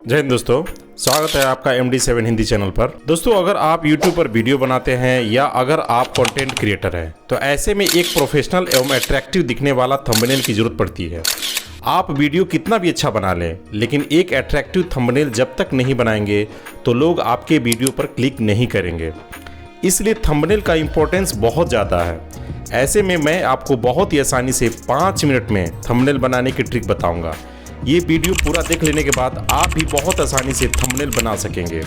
जय हिंद दोस्तों, स्वागत है आपका MD7 हिंदी चैनल पर। दोस्तों, अगर आप YouTube पर वीडियो बनाते हैं या अगर आप कंटेंट क्रिएटर हैं तो ऐसे में एक प्रोफेशनल एवं अट्रैक्टिव दिखने वाला थंबनेल की जरूरत पड़ती है। आप वीडियो कितना भी अच्छा बना लें, लेकिन एक अट्रैक्टिव थंबनेल जब तक नहीं बनाएंगे तो लोग आपके वीडियो पर क्लिक नहीं करेंगे। इसलिए थंबनेल का इम्पोर्टेंस बहुत ज़्यादा है। ऐसे में मैं आपको बहुत ही आसानी से 5 मिनट में थंबनेल बनाने की ट्रिक बताऊंगा। ये वीडियो पूरा देख लेने के बाद आप भी बहुत आसानी से थंबनेल बना सकेंगे।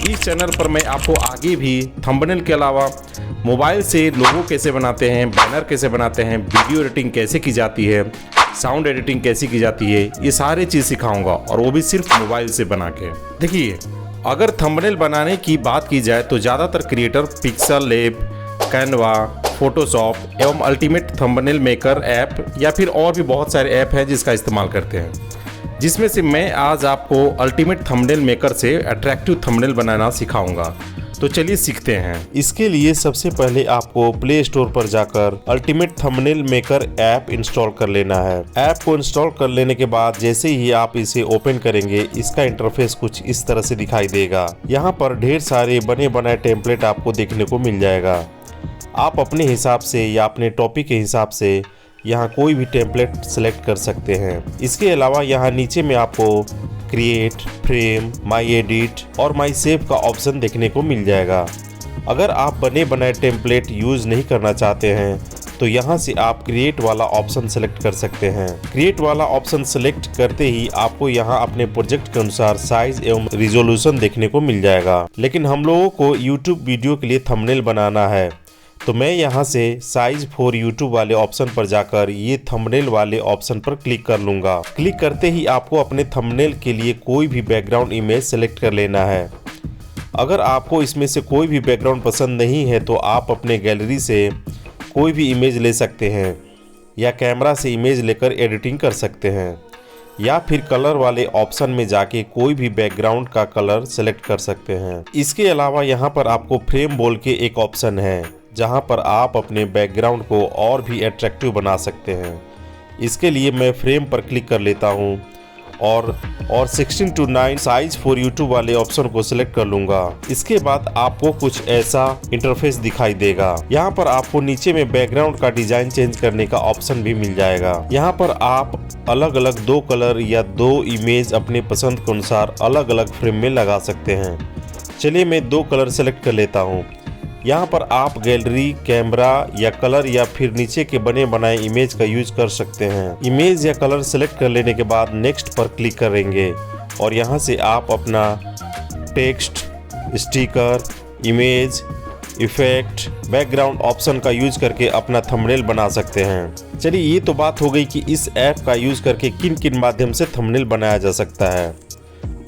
इस चैनल पर मैं आपको आगे भी थंबनेल के अलावा मोबाइल से लोगो कैसे बनाते हैं, बैनर कैसे बनाते हैं, वीडियो एडिटिंग कैसे की जाती है, साउंड एडिटिंग कैसे की जाती है, ये सारी चीज़ सिखाऊंगा, और वो भी सिर्फ मोबाइल से बना के। देखिए, अगर थंबनेल बनाने की बात की जाए तो ज़्यादातर creator pixel lab, Canva, Photoshop एवं अल्टीमेट थंबनेल मेकर ऐप या फिर और भी बहुत सारे ऐप हैं जिसका इस्तेमाल करते हैं, जिसमें से मैं आज आपको अल्टीमेट थंबनेल मेकर से अट्रैक्टिव थंबनेल बनाना सिखाऊंगा। तो चलिए सीखते हैं। इसके लिए सबसे पहले आपको प्ले स्टोर पर जाकर ultimate thumbnail maker app install कर लेना है। ऐप को इंस्टॉल कर लेने के बाद जैसे ही आप इसे ओपन करेंगे, इसका इंटरफेस कुछ इस तरह से दिखाई देगा। यहाँ पर ढेर सारे बने बनाए टेम्पलेट आपको देखने को मिल जाएगा। आप अपने हिसाब से या अपने टॉपिक के हिसाब से यहाँ कोई भी टेम्पलेट सेलेक्ट कर सकते हैं। इसके अलावा यहाँ नीचे में आपको क्रिएट, फ्रेम, माई एडिट और माई सेव का ऑप्शन देखने को मिल जाएगा। अगर आप बने बनाए टेम्पलेट यूज़ नहीं करना चाहते हैं तो यहाँ से आप क्रिएट वाला ऑप्शन सेलेक्ट कर सकते हैं। क्रिएट वाला ऑप्शन सेलेक्ट करते ही आपको यहाँ अपने प्रोजेक्ट के अनुसार साइज एवं रिजोल्यूशन देखने को मिल जाएगा। लेकिन हम लोगों को यूट्यूब वीडियो के लिए थंबनेल बनाना है, तो मैं यहाँ से साइज फॉर यूट्यूब वाले ऑप्शन पर जाकर ये थंबनेल वाले ऑप्शन पर क्लिक कर लूँगा। क्लिक करते ही आपको अपने थंबनेल के लिए कोई भी बैकग्राउंड इमेज सेलेक्ट कर लेना है। अगर आपको इसमें से कोई भी बैकग्राउंड पसंद नहीं है तो आप अपने गैलरी से कोई भी इमेज ले सकते हैं या कैमरा से इमेज लेकर एडिटिंग कर सकते हैं, या फिर कलर वाले ऑप्शन में जाके कोई भी बैकग्राउंड का कलर सेलेक्ट कर सकते हैं। इसके अलावा यहाँ पर आपको फ्रेम बोल के एक ऑप्शन है, जहाँ पर आप अपने बैकग्राउंड को और भी अट्रैक्टिव बना सकते हैं। इसके लिए मैं फ्रेम पर क्लिक कर लेता हूँ और 16:9 साइज फॉर यूट्यूब वाले ऑप्शन को सिलेक्ट कर लूँगा। इसके बाद आपको कुछ ऐसा इंटरफेस दिखाई देगा। यहाँ पर आपको नीचे में बैकग्राउंड का डिजाइन चेंज करने का ऑप्शन भी मिल जाएगा। यहाँ पर आप अलग अलग 2 कलर या 2 इमेज अपने पसंद के अनुसार अलग अलग फ्रेम में लगा सकते हैं। चलिए मैं 2 कलर सेलेक्ट कर लेता हूँ। यहाँ पर आप गैलरी, कैमरा या कलर या फिर नीचे के बने बनाए इमेज का यूज कर सकते हैं। इमेज या कलर सेलेक्ट कर लेने के बाद नेक्स्ट पर क्लिक करेंगे और यहाँ से आप अपना text, sticker, image, effect, background option का यूज करके अपना थंबनेल बना सकते हैं। चलिए, ये तो बात हो गई कि इस ऐप का यूज करके किन किन माध्यम से थंबनेल बनाया जा सकता है।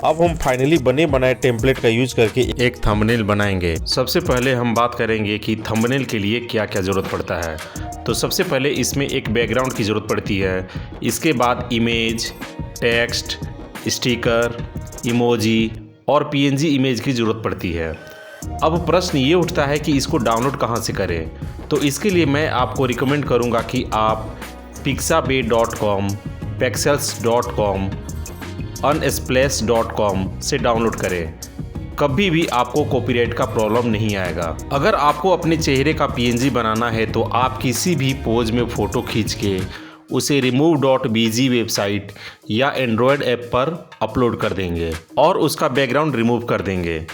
अब हम फाइनली बने बनाए टेम्पलेट का यूज करके एक थंबनेल बनाएंगे। सबसे पहले हम बात करेंगे कि थंबनेल के लिए क्या क्या ज़रूरत पड़ता है। तो सबसे पहले इसमें एक बैकग्राउंड की ज़रूरत पड़ती है। इसके बाद इमेज, टेक्स्ट, स्टिकर, इमोजी और PNG इमेज की ज़रूरत पड़ती है। अब प्रश्न ये उठता है कि इसको डाउनलोड कहाँ से करें। तो इसके लिए मैं आपको रिकमेंड करूँगा कि आप pixabay.com, pexels.com, unsplash.com से डाउनलोड करें। कभी भी आपको कॉपीराइट का प्रॉब्लम नहीं आएगा। अगर आपको अपने चेहरे का PNG बनाना है तो आप किसी भी पोज में फ़ोटो खींच के उसे remove.bg वेबसाइट या एंड्रॉयड ऐप पर अपलोड कर देंगे और उसका बैकग्राउंड रिमूव कर देंगे।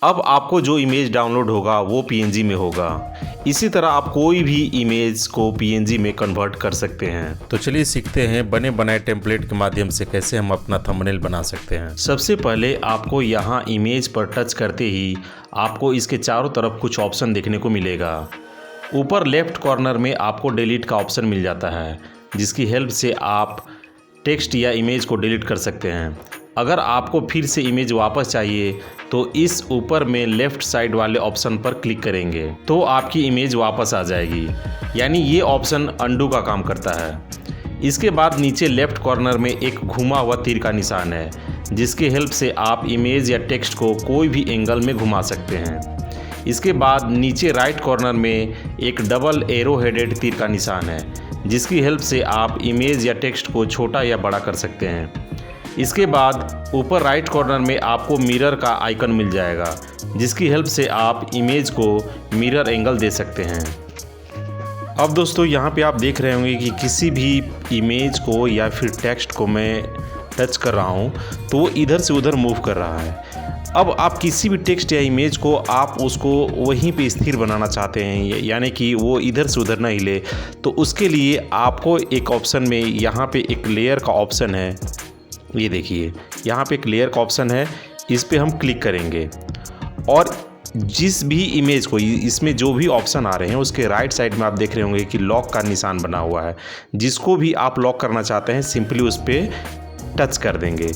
अब आपको जो इमेज डाउनलोड होगा वो PNG में होगा। इसी तरह आप कोई भी इमेज को PNG में कन्वर्ट कर सकते हैं। तो चलिए सीखते हैं बने बनाए टेम्पलेट के माध्यम से कैसे हम अपना थंबनेल बना सकते हैं। सबसे पहले आपको यहाँ इमेज पर टच करते ही आपको इसके चारों तरफ कुछ ऑप्शन देखने को मिलेगा। ऊपर लेफ्ट कॉर्नर में आपको डिलीट का ऑप्शन मिल जाता है, जिसकी हेल्प से आप टेक्स्ट या इमेज को डिलीट कर सकते हैं। अगर आपको फिर से इमेज वापस चाहिए तो इस ऊपर में लेफ़्ट साइड वाले ऑप्शन पर क्लिक करेंगे तो आपकी इमेज वापस आ जाएगी, यानी ये ऑप्शन अंडू का काम करता है। इसके बाद नीचे लेफ़्ट कॉर्नर में एक घुमा हुआ तीर का निशान है, जिसके हेल्प से आप इमेज या टेक्स्ट को कोई भी एंगल में घुमा सकते हैं। इसके बाद नीचे राइट कॉर्नर में एक डबल एरो हेडेड तीर का निशान है, जिसकी हेल्प से आप इमेज या टेक्स्ट को छोटा या बड़ा कर सकते हैं। इसके बाद ऊपर राइट कॉर्नर में आपको मिरर का आइकन मिल जाएगा, जिसकी हेल्प से आप इमेज को मिरर एंगल दे सकते हैं। अब दोस्तों यहाँ पे आप देख रहे होंगे कि किसी भी इमेज को या फिर टेक्स्ट को मैं टच कर रहा हूँ तो वो इधर से उधर मूव कर रहा है। अब आप किसी भी टेक्स्ट या इमेज को आप उसको वहीं पे स्थिर बनाना चाहते हैं, यानी कि वो इधर से उधर ना हिले, तो उसके लिए आपको एक ऑप्शन में यहाँ पे एक लेयर का ऑप्शन है। ये देखिए यहाँ पे एक लेयर का ऑप्शन है, इस पे हम क्लिक करेंगे और जिस भी इमेज को, इसमें जो भी ऑप्शन आ रहे हैं उसके राइट साइड में आप देख रहे होंगे कि लॉक का निशान बना हुआ है। जिसको भी आप लॉक करना चाहते हैं सिंपली उस पर टच कर देंगे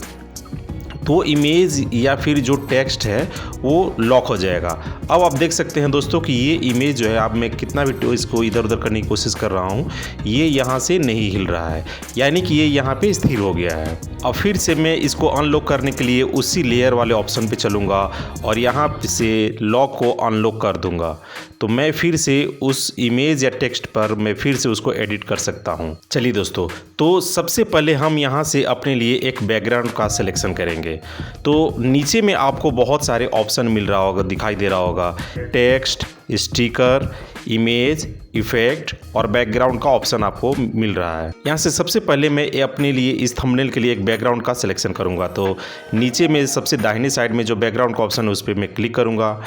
तो इमेज या फिर जो टेक्स्ट है वो लॉक हो जाएगा। अब आप देख सकते हैं दोस्तों कि ये इमेज जो है, अब मैं कितना भी इसको इधर उधर करने की कोशिश कर रहा हूँ, ये यहाँ से नहीं हिल रहा है, यानी कि ये यहाँ पे स्थिर हो गया है। अब फिर से मैं इसको अनलॉक करने के लिए उसी लेयर वाले ऑप्शन पे चलूँगा और यहाँ से लॉक को अनलॉक कर दूँगा, तो मैं फिर से उस इमेज या टेक्स्ट पर मैं फिर से उसको एडिट कर सकता हूँ। चलिए दोस्तों, तो सबसे पहले हम यहाँ से अपने लिए एक बैकग्राउंड का सिलेक्शन करेंगे। तो नीचे में आपको बहुत सारे ऑप्शन मिल रहा होगा, दिखाई दे रहा होगा, टेक्स्ट, स्टिकर, इमेज, इफेक्ट और बैकग्राउंड का ऑप्शन आपको मिल रहा है। यहाँ से सबसे पहले मैं अपने लिए इस थंबनेल के लिए एक बैकग्राउंड का सिलेक्शन करूँगा। तो नीचे में सबसे दाहिने साइड में जो बैकग्राउंड का ऑप्शन है उस पर मैं क्लिक करूँगा।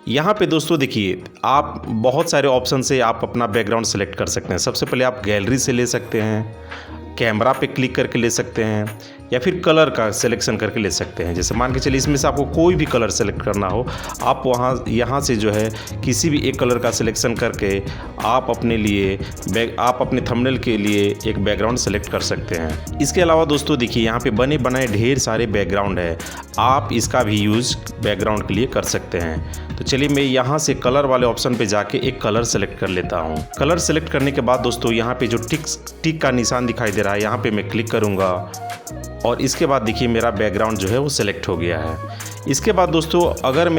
यहाँ पे दोस्तों देखिए, आप बहुत सारे ऑप्शन से आप अपना बैकग्राउंड सेलेक्ट कर सकते हैं। सबसे पहले आप गैलरी से ले सकते हैं, कैमरा पे क्लिक करके ले सकते हैं, या फिर कलर का सिलेक्शन करके ले सकते हैं। जैसे मान के चलिए इसमें से आपको कोई भी कलर सेलेक्ट करना हो, आप यहाँ से जो है किसी भी एक कलर का सिलेक्शन करके आप अपने थंबनेल के लिए एक बैकग्राउंड सेलेक्ट कर सकते हैं। इसके अलावा दोस्तों देखिए, यहाँ पे बने बनाए ढेर सारे बैकग्राउंड है, आप इसका भी यूज़ बैकग्राउंड के लिए कर सकते हैं। तो चलिए मैं यहाँ से कलर वाले ऑप्शन पे जाके एक कलर सेलेक्ट कर लेता हूँ। कलर सेलेक्ट करने के बाद दोस्तों यहाँ पे जो टिक का निशान दिखाई दे रहा है, यहाँ पे मैं क्लिक करूँगा और इसके बाद देखिए मेरा बैकग्राउंड जो है वो सिलेक्ट हो गया है। इसके बाद दोस्तों अगर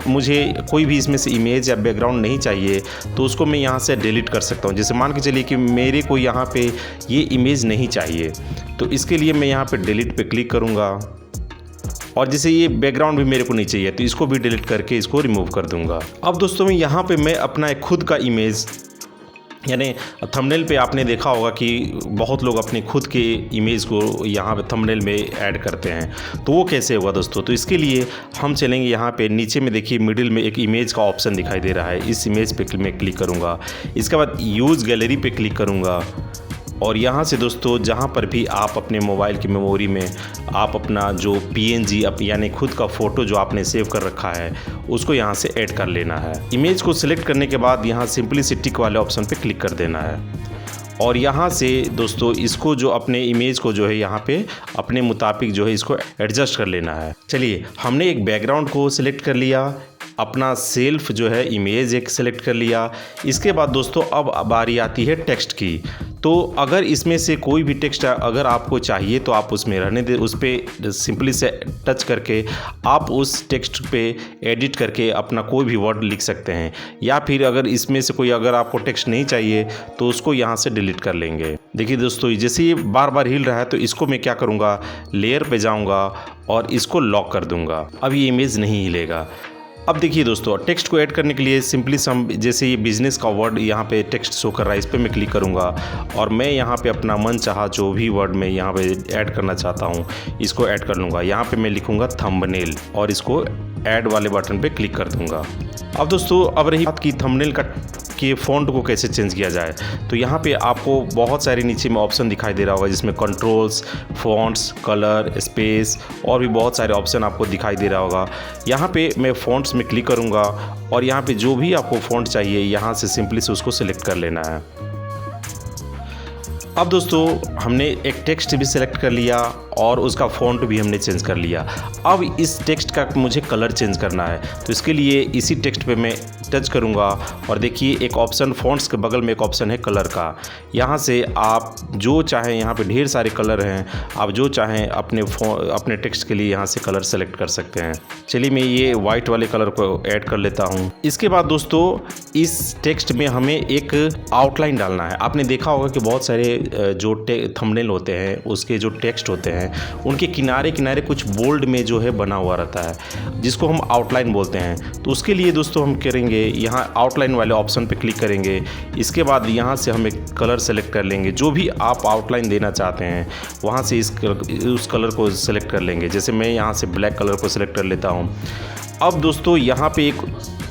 मुझे कोई भी इसमें से इमेज या बैकग्राउंड नहीं चाहिए तो उसको मैं यहाँ से डिलीट कर सकता हूँ। जैसे मान के चलिए कि मेरे को यहाँ पे ये इमेज नहीं चाहिए, तो इसके लिए मैं यहाँ पे डिलीट पे क्लिक करूँगा और जैसे ये बैकग्राउंड भी मेरे को नहीं चाहिए तो इसको भी डिलीट करके इसको रिमूव कर दूँगा। अब दोस्तों मैं यहाँ पे मैं अपना एक खुद का इमेज, यानी थंबनेल पे आपने देखा होगा कि बहुत लोग अपने खुद के इमेज को यहाँ पे थंबनेल में ऐड करते हैं, तो वो कैसे होगा दोस्तों। तो इसके लिए हम चलेंगे यहाँ पे नीचे में, देखिए मिडिल में एक इमेज का ऑप्शन दिखाई दे रहा है, इस इमेज पे मैं क्लिक करूँगा। इसके बाद यूज़ गैलरी पे क्लिक करूँगा और यहाँ से दोस्तों जहाँ पर भी आप अपने मोबाइल की मेमोरी में आप अपना जो PNG यानी खुद का फ़ोटो जो आपने सेव कर रखा है उसको यहाँ से ऐड कर लेना है। इमेज को सिलेक्ट करने के बाद यहाँ सिंपली से टिक वाले ऑप्शन पे क्लिक कर देना है और यहाँ से दोस्तों इसको जो अपने इमेज को जो है यहाँ पे अपने मुताबिक जो है इसको एडजस्ट कर लेना है। चलिए हमने एक बैकग्राउंड को सिलेक्ट कर लिया, अपना सेल्फ जो है इमेज एक सेलेक्ट कर लिया। इसके बाद दोस्तों अब बारी आती है टेक्स्ट की। तो अगर इसमें से कोई भी टेक्स्ट अगर आपको चाहिए तो आप उसमें रहने दें, उस पर सिंपली से टच करके आप उस टेक्स्ट पे एडिट करके अपना कोई भी वर्ड लिख सकते हैं, या फिर अगर इसमें से कोई अगर आपको टेक्स्ट नहीं चाहिए तो उसको यहाँ से डिलीट कर लेंगे। देखिए दोस्तों जैसे ये बार बार हिल रहा है तो इसको मैं क्या करूँगा, लेयर पे जाऊँगा और इसको लॉक कर दूँगा, अब ये इमेज नहीं हिलेगा। अब देखिए दोस्तों टेक्स्ट को ऐड करने के लिए सिंपली जैसे ये बिजनेस का वर्ड यहाँ पे टेक्स्ट शो कर रहा है, इस पर मैं क्लिक करूँगा और मैं यहाँ पे अपना मन चाहा जो भी वर्ड मैं यहाँ पे ऐड करना चाहता हूँ इसको ऐड कर लूँगा। यहाँ पे मैं लिखूँगा थंबनेल और इसको ऐड वाले बटन पे क्लिक कर दूँगा। अब दोस्तों अब रही बात की थंबनेल के फ़ॉन्ट को कैसे चेंज किया जाए, तो यहाँ पे आपको बहुत सारे नीचे में ऑप्शन दिखाई दे रहा होगा जिसमें कंट्रोल्स, फ़ॉन्ट्स, कलर, स्पेस और भी बहुत सारे ऑप्शन आपको दिखाई दे रहा होगा। यहाँ पे मैं फ़ॉन्ट्स में क्लिक करूँगा और यहाँ पे जो भी आपको फ़ॉन्ट चाहिए यहाँ से सिंपली से उसको सिलेक्ट कर लेना है। अब दोस्तों हमने एक टेक्स्ट भी सिलेक्ट कर लिया और उसका फ़ॉन्ट भी हमने चेंज कर लिया। अब इस टेक्स्ट का मुझे कलर चेंज करना है, तो इसके लिए इसी टेक्स्ट पे मैं टच करूँगा और देखिए एक ऑप्शन फ़ॉन्ट्स के बगल में एक ऑप्शन है कलर का। यहाँ से आप जो चाहें, यहाँ पे ढेर सारे कलर हैं, आप जो चाहें अपने टेक्स्ट के लिए यहाँ से कलर सेलेक्ट कर सकते हैं। चलिए मैं ये वाइट वाले कलर को ऐड कर लेता हूँ। इसके बाद दोस्तों इस टेक्स्ट में हमें एक आउटलाइन डालना है। आपने देखा होगा कि बहुत सारे जो थंबनेल होते हैं उसके जो टेक्स्ट होते हैं हैं उनके किनारे किनारे कुछ बोल्ड में जो है बना हुआ रहता है, जिसको हम आउटलाइन बोलते हैं। तो उसके लिए दोस्तों हम करेंगे यहाँ आउटलाइन वाले ऑप्शन पे क्लिक करेंगे। इसके बाद यहाँ से हम एक कलर सेलेक्ट कर लेंगे, जो भी आप आउटलाइन देना चाहते हैं वहाँ से उस कलर को सेलेक्ट कर लेंगे। जैसे मैं यहाँ से ब्लैक कलर को सेलेक्ट कर लेता हूँ। अब दोस्तों यहाँ पे एक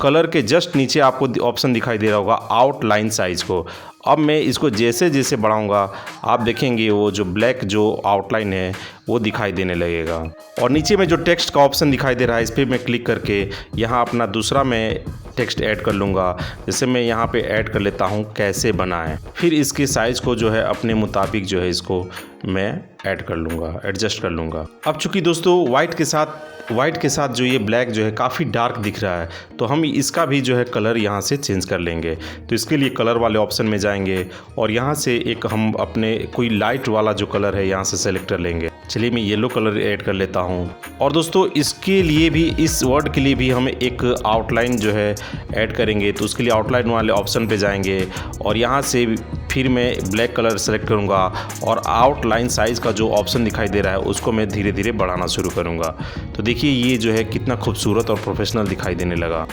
कलर के जस्ट नीचे आपको ऑप्शन दिखाई दे रहा होगा आउटलाइन साइज़ को। अब मैं इसको जैसे जैसे बढ़ाऊंगा आप देखेंगे वो जो ब्लैक जो आउटलाइन है वो दिखाई देने लगेगा। और नीचे में जो टेक्स्ट का ऑप्शन दिखाई दे रहा है इस पर मैं क्लिक करके यहाँ अपना दूसरा मैं टेक्स्ट ऐड कर लूँगा। जैसे मैं यहाँ पे ऐड कर लेता हूँ कैसे बनाएं। फिर इसके साइज़ को जो है अपने मुताबिक जो है इसको मैं ऐड कर लूँगा, एडजस्ट कर लूँगा। अब चूँकि दोस्तों वाइट के साथ जो ये ब्लैक जो है काफ़ी डार्क दिख रहा है, तो हम इसका भी जो है कलर यहाँ से चेंज कर लेंगे। तो इसके लिए कलर वाले ऑप्शन में जाएंगे और यहाँ से एक हम अपने कोई लाइट वाला जो कलर है यहाँ से सेलेक्ट कर लेंगे। चलिए मैं येलो कलर ऐड कर लेता हूँ। और दोस्तों इसके लिए भी, इस वर्ड के लिए भी हम एक आउटलाइन जो है ऐड करेंगे। तो उसके लिए आउटलाइन वाले ऑप्शन पे जाएंगे और यहाँ से फिर मैं ब्लैक कलर सेलेक्ट करूँगा और आउटलाइन साइज़ का जो ऑप्शन दिखाई दे रहा है उसको मैं धीरे धीरे बढ़ाना शुरू करूँगा। तो देखिए ये जो है कितना खूबसूरत और प्रोफेशनल दिखाई देने लगा।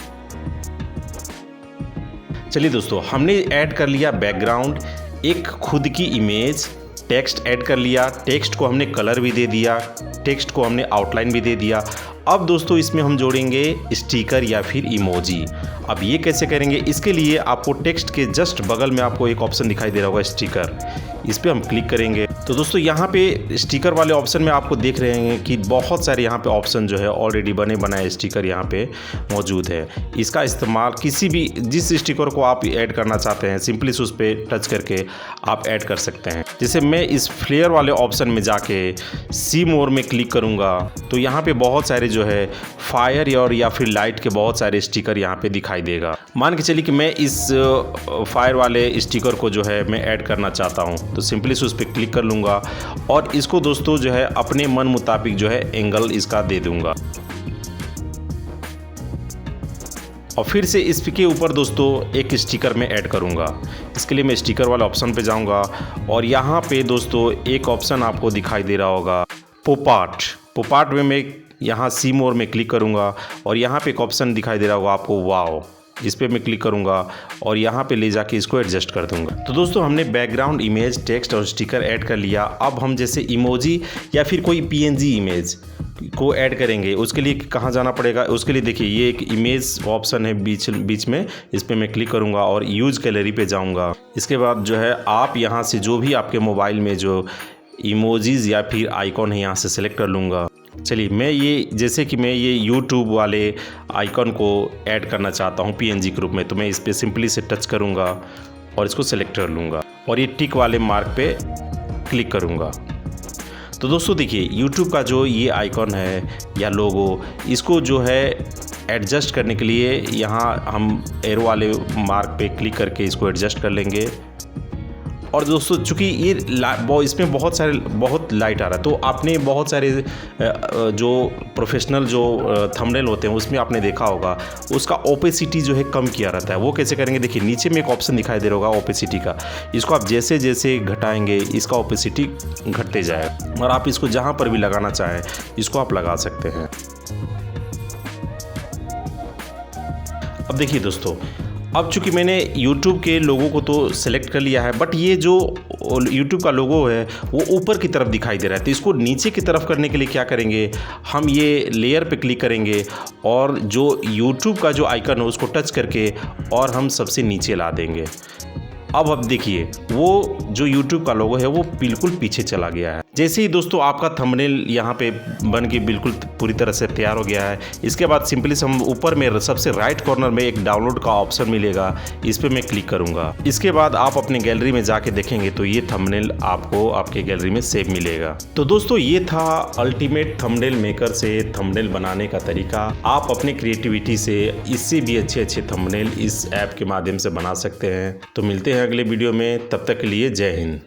चलिए दोस्तों हमने ऐड कर लिया बैकग्राउंड, एक खुद की इमेज, टेक्स्ट ऐड कर लिया, टेक्स्ट को हमने कलर भी दे दिया, टेक्स्ट को हमने आउटलाइन भी दे दिया। अब दोस्तों इसमें हम जोड़ेंगे स्टिकर या फिर इमोजी। अब ये कैसे करेंगे, इसके लिए आपको टेक्स्ट के जस्ट बगल में आपको एक ऑप्शन दिखाई दे रहा होगा स्टिकर, इस पर हम क्लिक करेंगे। तो दोस्तों यहाँ पे स्टिकर वाले ऑप्शन में आपको देख रहे हैं कि बहुत सारे यहाँ पे ऑप्शन जो है ऑलरेडी बने बनाए स्टिकर यहाँ पे मौजूद है। इसका इस्तेमाल किसी भी जिस स्टिकर को आप ऐड करना चाहते हैं सिंपली उस पर टच करके आप ऐड कर सकते हैं। जैसे मैं इस फ्लेयर वाले ऑप्शन में जाके सी मोर में क्लिक करूँगा तो यहाँ पे बहुत सारे जो है फायर और या फिर लाइट के बहुत सारे स्टिकर यहाँ पे दिखाई देगा। मान के चलिए कि मैं इस फायर वाले स्टिकर को जो है मैं ऐड करना चाहता हूँ, तो सिंपली उस पर क्लिक कर लूँगा और इसको दोस्तों जो है अपने मन मुताबिक जो है एंगल इसका दे दूँगा। और फिर से इसके ऊपर दोस्तों एक स्टिकर में ऐड करूँगा। इसके लिए मैं स्टिकर वाला ऑप्शन पे जाऊँगा और यहाँ पे दोस्तों एक ऑप्शन आपको दिखाई दे रहा होगा पोपार्ट में मैं यहाँ सी मोर में क्लिक करूँगा और यहाँ पे एक ऑप्शन दिखाई दे रहा होगा आपको वाओ, इस पर मैं क्लिक करूँगा और यहाँ पे ले जाके इसको एडजस्ट कर दूँगा। तो दोस्तों हमने बैकग्राउंड, इमेज, टेक्स्ट और स्टिकर ऐड कर लिया। अब हम जैसे इमोजी या फिर कोई पीएनजी इमेज को ऐड करेंगे, उसके लिए कहाँ जाना पड़ेगा, उसके लिए देखिए ये एक इमेज ऑप्शन है बीच में, इस पर मैं क्लिक करूँगा और यूज गैलरी पे जाऊँगा। इसके बाद जो है आप यहाँ से जो भी आपके मोबाइल में जो इमोजीज या फिर आइकॉन है यहाँ से सेलेक्ट कर लूँगा। चलिए मैं ये जैसे कि मैं ये यूट्यूब वाले आइकन को ऐड करना चाहता हूँ पीएनजी के रूप में, तो मैं इस पर सिंपली से टच करूँगा और इसको सेलेक्ट कर लूँगा और ये टिक वाले मार्क पे क्लिक करूँगा। तो दोस्तों देखिए यूट्यूब का जो ये आइकन है या लोगो, इसको जो है एडजस्ट करने के लिए यहाँ हम एरो वाले मार्क पे क्लिक करके इसको एडजस्ट कर लेंगे। और दोस्तों चूँकि ये इसमें बहुत लाइट आ रहा है, तो आपने बहुत सारे जो प्रोफेशनल जो थंबनेल होते हैं उसमें आपने देखा होगा उसका ओपेसिटी जो है कम किया रहता है। वो कैसे करेंगे, देखिए नीचे में एक ऑप्शन दिखाई दे रहा होगा ओपेसिटी का, इसको आप जैसे जैसे घटाएंगे इसका ओपेसिटी घटते जाए और आप इसको जहाँ पर भी लगाना चाहें इसको आप लगा सकते हैं। अब देखिए दोस्तों, अब चूंकि मैंने YouTube के लोगों को तो सिलेक्ट कर लिया है, बट ये जो YouTube का लोगो है वो ऊपर की तरफ दिखाई दे रहा है, तो इसको नीचे की तरफ करने के लिए क्या करेंगे, हम ये लेयर पे क्लिक करेंगे और जो YouTube का जो आइकन है उसको टच करके और हम सबसे नीचे ला देंगे। अब देखिए वो जो YouTube का लोगो है वो बिल्कुल पीछे चला गया है। जैसे ही दोस्तों आपका थंबनेल यहाँ पे बन के बिल्कुल पूरी तरह से तैयार हो गया है, इसके बाद सिंपली से हम ऊपर में सबसे राइट कॉर्नर में एक डाउनलोड का ऑप्शन मिलेगा, इस पर मैं क्लिक करूँगा। इसके बाद आप अपने गैलरी में जाके देखेंगे तो ये थंबनेल आपको आपके गैलरी में सेव मिलेगा। तो दोस्तों ये था अल्टीमेट थंबनेल मेकर से थंबनेल बनाने का तरीका। आप अपने क्रिएटिविटी से इससे भी अच्छे थंबनेल इस ऐप के माध्यम से बना सकते हैं। तो मिलते हैं अगले वीडियो में, तब तक के लिए जय हिंद।